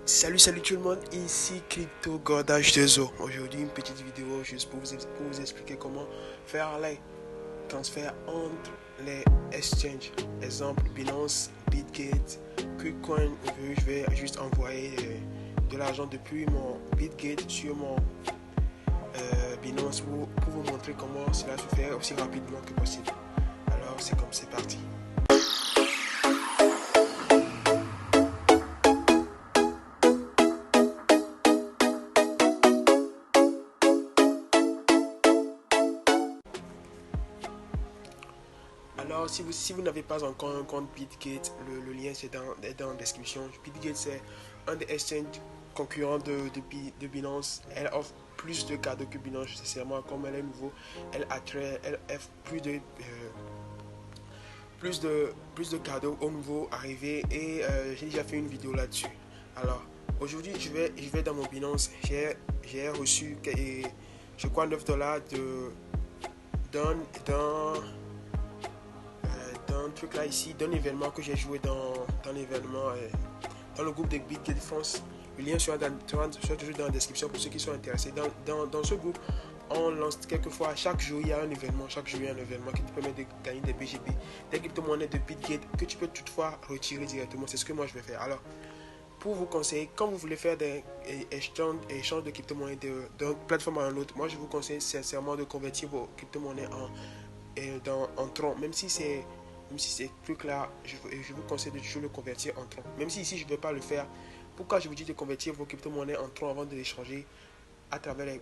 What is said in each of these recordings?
Salut tout le monde, ici Crypto Gordage 2O. Aujourd'hui une petite vidéo juste pour vous expliquer comment faire les transferts entre les exchanges. Exemple Binance, Bitgate, KuCoin. Je vais juste envoyer de l'argent depuis mon Bitgate sur mon Binance pour vous montrer comment cela se fait aussi rapidement que possible. Alors c'est parti. Alors, si vous n'avez pas encore un compte Bitgate, le lien est dans la description. Bitgate, c'est un des exchanges concurrents de Binance. Elle offre plus de cadeaux que Binance, nécessairement. Comme elle est nouveau, elle offre plus de cadeaux aux nouveaux arrivés. Et j'ai déjà fait une vidéo là-dessus. Alors, aujourd'hui, je vais dans mon Binance. J'ai reçu, je crois, 9 dollars d'un truc là ici, d'un événement que j'ai joué dans l'événement, dans le groupe de Bitgate France. Le lien sera toujours dans la description pour ceux qui sont intéressés. Dans ce groupe, on lance quelquefois, chaque jour il y a un événement, qui te permet de gagner des BGB, des crypto-monnaies de Bitgate que tu peux toutefois retirer directement. C'est ce que moi je vais faire. Alors, pour vous conseiller, quand vous voulez faire des échanges de crypto-monnaies d'une plateforme à une autre, moi je vous conseille sincèrement de convertir vos crypto-monnaies en tronc, même si c'est plus clair, je vous conseille de toujours le convertir en tronc. Même si ici je ne vais pas le faire, pourquoi je vous dis de convertir vos crypto-monnaies en tronc avant de l'échanger à travers les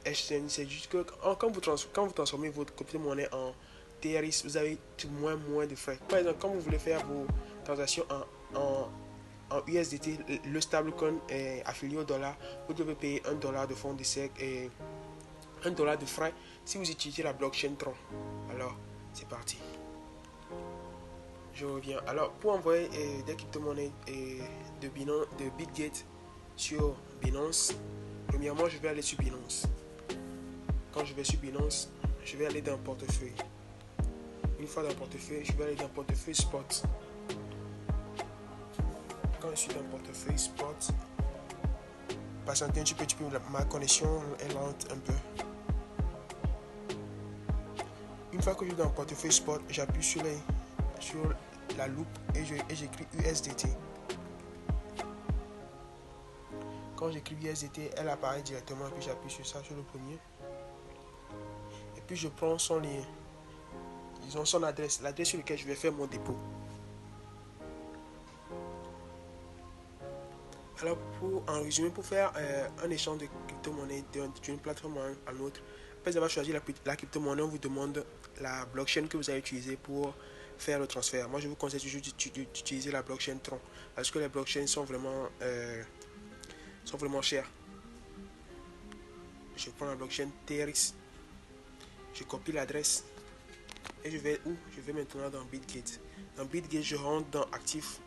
exchanges? C'est juste que quand vous transformez votre crypto-monnaie en TRX, vous avez moins de frais. Par exemple, quand vous voulez faire vos transactions en USDT, le stablecoin est affilié au dollar, vous devez payer $1 de fonds de sec et $1 de frais si vous utilisez la blockchain Tron. Alors, c'est parti. Je reviens. Alors, pour envoyer des crypto-monnaies de Bitgate sur Binance, premièrement, je vais aller sur Binance. Quand je vais sur Binance, je vais aller dans portefeuille. Une fois dans portefeuille, je vais aller dans portefeuille spot. Quand je suis dans portefeuille spot, patientez un petit peu, ma connexion est lente un peu. Une fois que je suis dans portefeuille spot, j'appuie sur la loupe et j'écris USDT. Quand j'écris USDT, elle apparaît directement et puis j'appuie sur ça, sur le premier. Et puis je prends son lien. Ils ont son adresse, l'adresse sur laquelle je vais faire mon dépôt. Alors en résumé, pour faire un échange de crypto-monnaie d'une plateforme à une autre, après avoir choisi la crypto-monnaie, on vous demande la blockchain que vous allez utiliser pour faire le transfert. Moi je vous conseille toujours d'utiliser la blockchain Tron parce que les blockchains sont vraiment chères. Je prends la blockchain TRX, je copie l'adresse et je vais où? Je vais maintenant dans Bitgate. Dans Bitgate, je rentre dans Actif.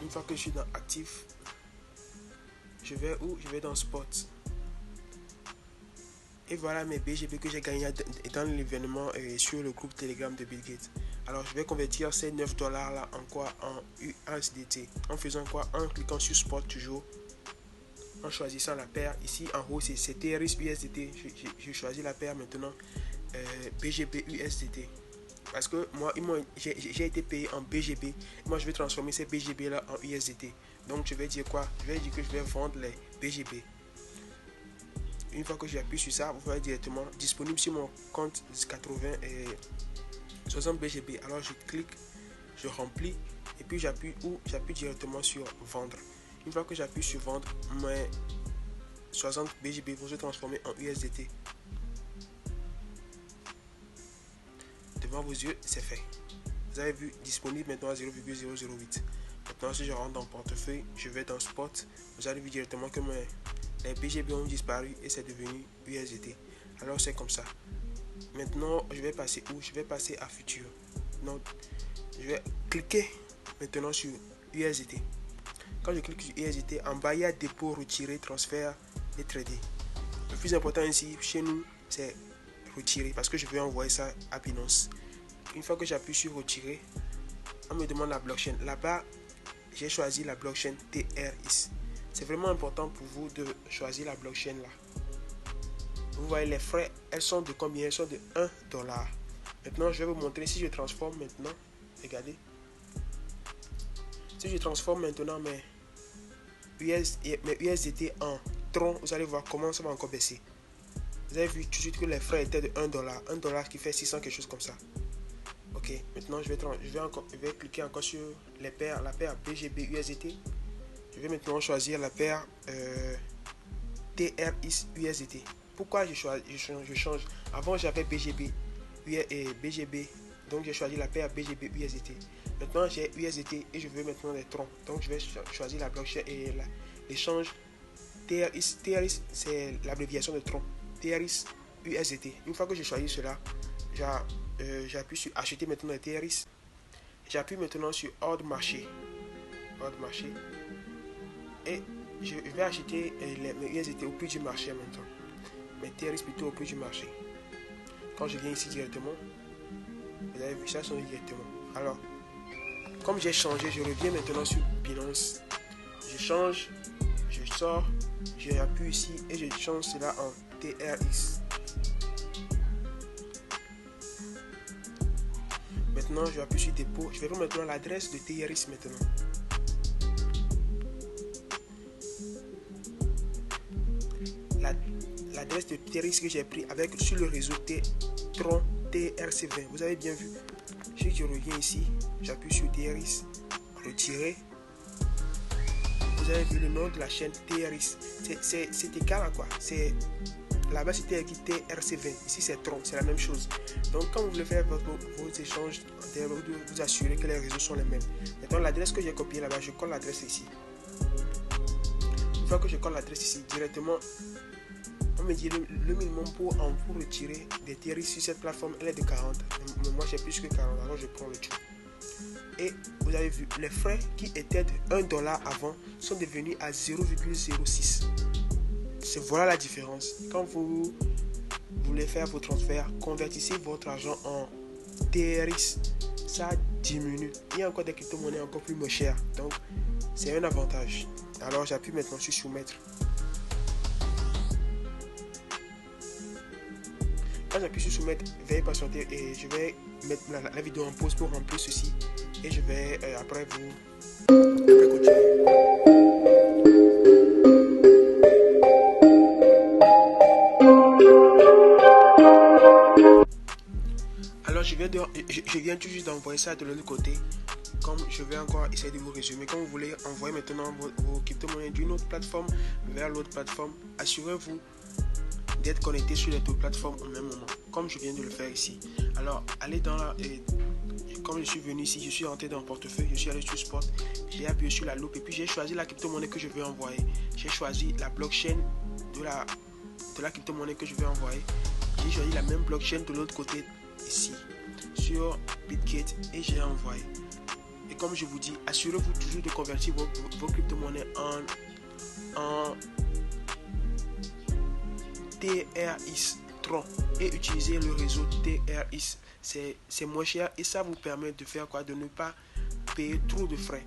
Une fois que je suis dans Actif, je vais où? Je vais dans Spot. Et voilà mes BGB que j'ai gagné dans l'événement sur le groupe Telegram de Bitgate. Alors je vais convertir ces 9 dollars là en quoi? En USDT. En faisant quoi? En cliquant sur Spot toujours. En choisissant la paire. Ici en haut c'est TRX USDT. Je choisis la paire maintenant. BGB USDT. Parce que moi j'ai été payé en BGB. Moi je vais transformer ces BGB là en USDT. Donc je vais dire quoi? Je vais dire que je vais vendre les BGB. Une fois que j'appuie sur ça, vous voyez directement disponible sur mon compte 80 et 60 BGB. Alors je clique, je remplis et puis j'appuie directement sur vendre. Une fois que j'appuie sur vendre, mes 60 BGB vont se transformer en USDT. Devant vos yeux, c'est fait. Vous avez vu, disponible maintenant à 0,008. Maintenant, si je rentre dans portefeuille, je vais dans spot. Vous allez vu directement que les BGB ont disparu et c'est devenu USDT. Alors c'est comme ça. Maintenant, je vais passer où? Je vais passer à futur. Donc, je vais cliquer maintenant sur USDT. Quand je clique sur USDT, en bas il y a dépôt, retirer, transfert et trader. Le plus important ici, chez nous, c'est retirer parce que je vais envoyer ça à Binance. Une fois que j'appuie sur retirer, on me demande la blockchain. Là-bas, j'ai choisi la blockchain TRX. C'est vraiment important pour vous de choisir la blockchain là. Vous voyez les frais, elles sont de combien? Elles sont de $1. Maintenant, je vais vous montrer si je transforme maintenant. Regardez. Si je transforme maintenant mes USDT en Tron, vous allez voir comment ça va encore baisser. Vous avez vu tout de suite que les frais étaient de $1. $1 qui fait 600 quelque chose comme ça. Ok, maintenant je vais cliquer encore sur la paire BGB USDT. Je vais maintenant choisir la paire TRX USDT. Pourquoi je change? Avant j'avais BGB et BGB, donc j'ai choisi la paire BGB USDT. Maintenant j'ai USDT et je veux maintenant des troncs. Donc je vais choisir la blockchain et l'échange TRX. TRX c'est l'abréviation de tronc. TRX USDT. Une fois que j'ai choisi cela, j'appuie sur acheter maintenant les TRX. J'appuie maintenant sur ordre marché. Ordre marché. Et je vais acheter mes USDT au prix du marché maintenant. Mes TRX plutôt au prix du marché. Quand je viens ici directement, vous avez vu ça sonne directement. Alors, comme j'ai changé, je reviens maintenant sur Binance. Je change, je sors, j'appuie ici et je change cela en TRX. Maintenant, je appuie sur dépôt. Je vais vous maintenant l'adresse de TRX maintenant. L'adresse de TRX que j'ai pris avec sur le réseau Tron TRC20. Vous avez bien vu. Je reviens ici, j'appuie sur TRX, retirer. Vous avez vu le nom de la chaîne TRX. C'est égal à quoi? C'est là-bas c'était écrit TRC20. Ici c'est Tron, c'est la même chose. Donc quand vous voulez faire vos échanges, vous assurez que les réseaux sont les mêmes. Maintenant l'adresse que j'ai copiée là-bas, je colle l'adresse ici. Une fois que je colle l'adresse ici, directement, on me dit le minimum pour retirer des TRX sur cette plateforme, elle est de 40. Mais moi j'ai plus que 40, alors je prends le tout. Et vous avez vu, les frais qui étaient de $1 avant sont devenus à 0,06. Voilà la différence. Quand vous voulez faire vos transferts, convertissez votre argent en TRX, ça diminue. Il y a encore des crypto-monnaies encore plus chères. Donc, c'est un avantage. Alors, j'appuie maintenant sur soumettre. Quand j'appuie sur soumettre, veuillez patienter et je vais mettre la vidéo en pause pour remplir ceci. Et je vais après continuer. Alors je viens tout juste d'envoyer ça de l'autre côté. Comme je vais encore essayer de vous résumer, quand vous voulez envoyer maintenant vos crypto-monnaies d'une autre plateforme vers l'autre plateforme, assurez-vous d'être connecté sur les deux plateformes au même moment, comme je viens de le faire ici. Alors allez dans la... Comme je suis venu ici, je suis rentré dans le portefeuille, je suis allé sur Spot, j'ai appuyé sur la loupe et puis j'ai choisi la crypto-monnaie que je veux envoyer. J'ai choisi la blockchain de la crypto-monnaie que je vais envoyer. J'ai choisi la même blockchain de l'autre côté ici, sur Bitgate, et j'ai envoyé. Et comme je vous dis, assurez-vous toujours de convertir vos crypto-monnaies en TRX Tron et utiliser le réseau TRX. C'est moins cher et ça vous permet de faire quoi? De ne pas payer trop de frais.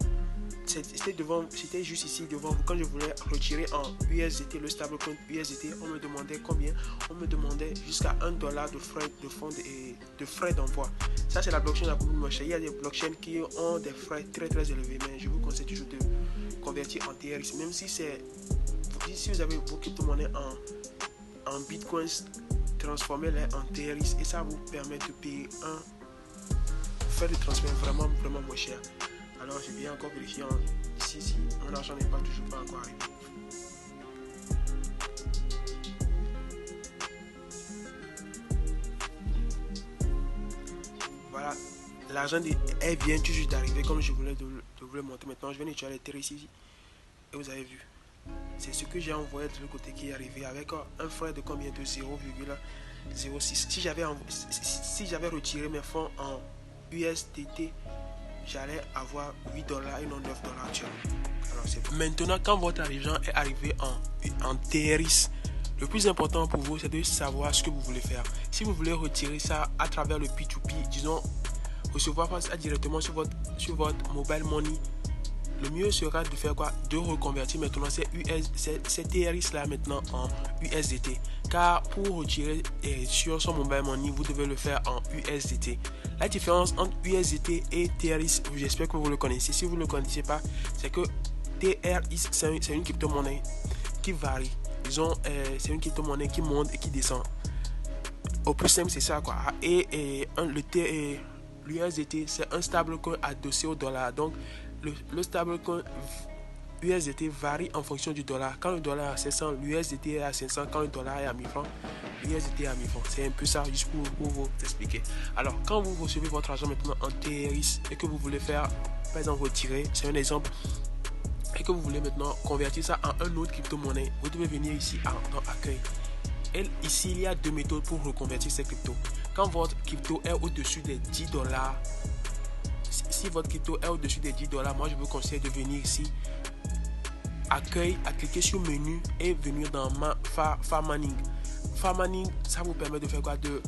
C'était juste ici devant vous quand je voulais retirer en USDT, le stablecoin USDT, on me demandait combien? On me demandait jusqu'à $1 de frais de fonds et de frais d'envoi. Ça c'est la blockchain la plus moins chère. Il y a des blockchains qui ont des frais très très élevés, mais je vous conseille toujours de convertir en TRX, même si vous avez vos crypto-monnaies en bitcoins, transformez-les en TRX et ça vous permet de payer un frais de transfert vraiment moins cher. Alors je viens encore vérifier ici si mon argent n'est toujours pas encore arrivé. Voilà, l'argent vient tout juste d'arriver comme je voulais de vous le montrer. Maintenant je vais nettoyer les TRX ici et vous avez vu. C'est ce que j'ai envoyé de l'autre côté qui est arrivé avec un frais de combien? De 0,06. Si j'avais retiré mes fonds en USDT, j'allais avoir $8 et non $9 actuellement. Alors c'est maintenant quand votre argent est arrivé en TRX, le plus important pour vous c'est de savoir ce que vous voulez faire. Si vous voulez retirer ça à travers le P2P, disons recevoir ça directement sur votre mobile money, le mieux sera de faire quoi? De reconvertir maintenant ces TRX là maintenant en USDT. Car pour retirer sur son mobile money, vous devez le faire en USDT. La différence entre USDT et TRX, j'espère que vous le connaissez. Si vous ne le connaissez pas, c'est que TRX, c'est une crypto-monnaie qui varie. Disons, c'est une crypto-monnaie qui monte et qui descend. Au plus simple, c'est ça, quoi. Et l'USDT, c'est un stablecoin adossé au dollar. Donc, le stablecoin USDT varie en fonction du dollar. Quand le dollar est à 700, l'USDT est à 500. Quand le dollar est à 1000 francs, l'USDT est à 1000 francs. C'est un peu ça, juste pour vous expliquer. Alors, quand vous recevez votre argent maintenant en TRX et que vous voulez faire, par exemple, retirer, c'est un exemple, et que vous voulez maintenant convertir ça en un autre crypto-monnaie, vous devez venir ici dans Accueil. Et ici, il y a deux méthodes pour reconvertir ces cryptos. Quand votre crypto est au-dessus des $10, si votre crypto est au-dessus des $10, moi je vous conseille de venir ici, Accueil, à cliquer sur menu et venir dans Farming. Farming, ça vous permet de faire quoi? De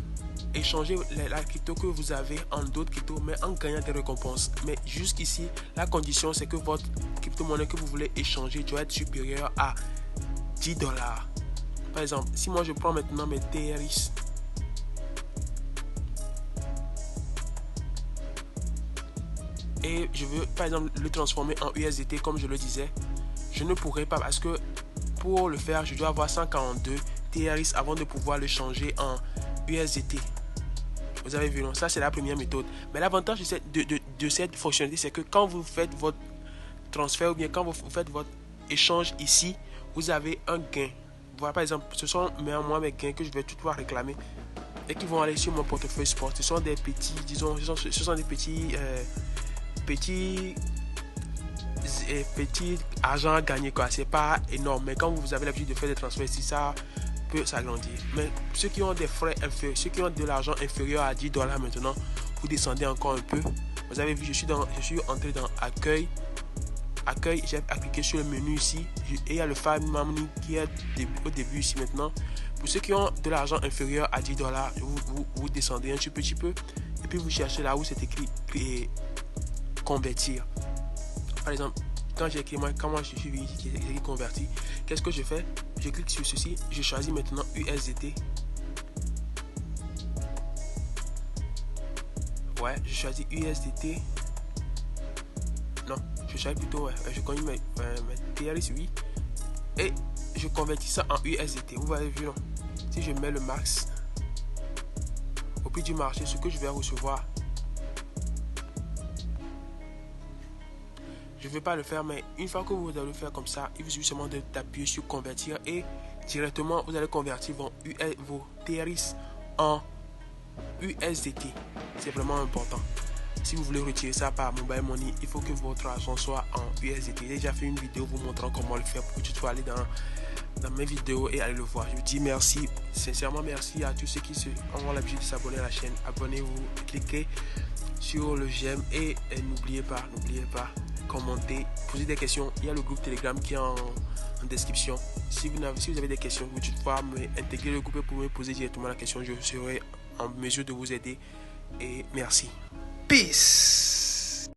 échanger la crypto que vous avez en d'autres cryptos, mais en gagnant des récompenses. Mais jusqu'ici, la condition c'est que votre crypto-monnaie que vous voulez échanger doit être supérieure à $10. Par exemple, si moi je prends maintenant mes TRX et je veux par exemple le transformer en USDT comme je le disais, je ne pourrais pas parce que pour le faire, je dois avoir 142 TRX avant de pouvoir le changer en USDT. Vous avez vu, non? Ça c'est la première méthode. Mais l'avantage de cette fonctionnalité, c'est que quand vous faites votre transfert ou bien quand vous faites votre échange ici, vous avez un gain. Voilà, par exemple, ce sont mes gains que je vais tout pouvoir réclamer et qui vont aller sur mon portefeuille sport. Ce sont des petits, disons, ce sont des petits argent à gagner, quoi. C'est pas énorme, mais quand vous avez l'habitude de faire des transferts ici, ça peut s'agrandir. Mais ceux qui ont des frais inférieurs, ceux qui ont de l'argent inférieur à $10 maintenant, vous descendez encore un peu. Vous avez vu, je suis entré dans Accueil, j'ai cliqué sur le menu ici et il y a le Farming qui est au début ici maintenant. Pour ceux qui ont de l'argent inférieur à $10, vous descendez un petit peu et puis vous cherchez là où c'est écrit convertir. Par exemple, quand j'ai écrit comment je suis ici qui est écrit convertir, qu'est-ce que je fais? Je clique sur ceci, je choisis maintenant USDT. Ouais, je choisis USDT. Non, je choisis plutôt, je connais mes TRX, oui. Et je convertis ça en USDT. Vous avez vu, non? Si je mets le max au prix du marché, ce que je vais recevoir, je ne vais pas le faire, mais une fois que vous allez le faire comme ça, il vous suffit seulement d'appuyer sur convertir et directement vous allez convertir vos TRX en USDT. C'est vraiment important. Si vous voulez retirer ça par mobile money, il faut que votre argent soit en USDT. J'ai déjà fait une vidéo vous montrant comment le faire pour que tu sois allé dans mes vidéos et aller le voir. Je vous dis merci, sincèrement merci à tous ceux qui ont l'habitude de s'abonner à la chaîne. Abonnez-vous, cliquez sur le j'aime et n'oubliez pas, commentez, posez des questions. Il y a le groupe Telegram qui est en description. Si vous avez des questions, vous pouvez pouvoir intégrer le groupe pour me poser directement la question. Je serai en mesure de vous aider. Et merci. Peace.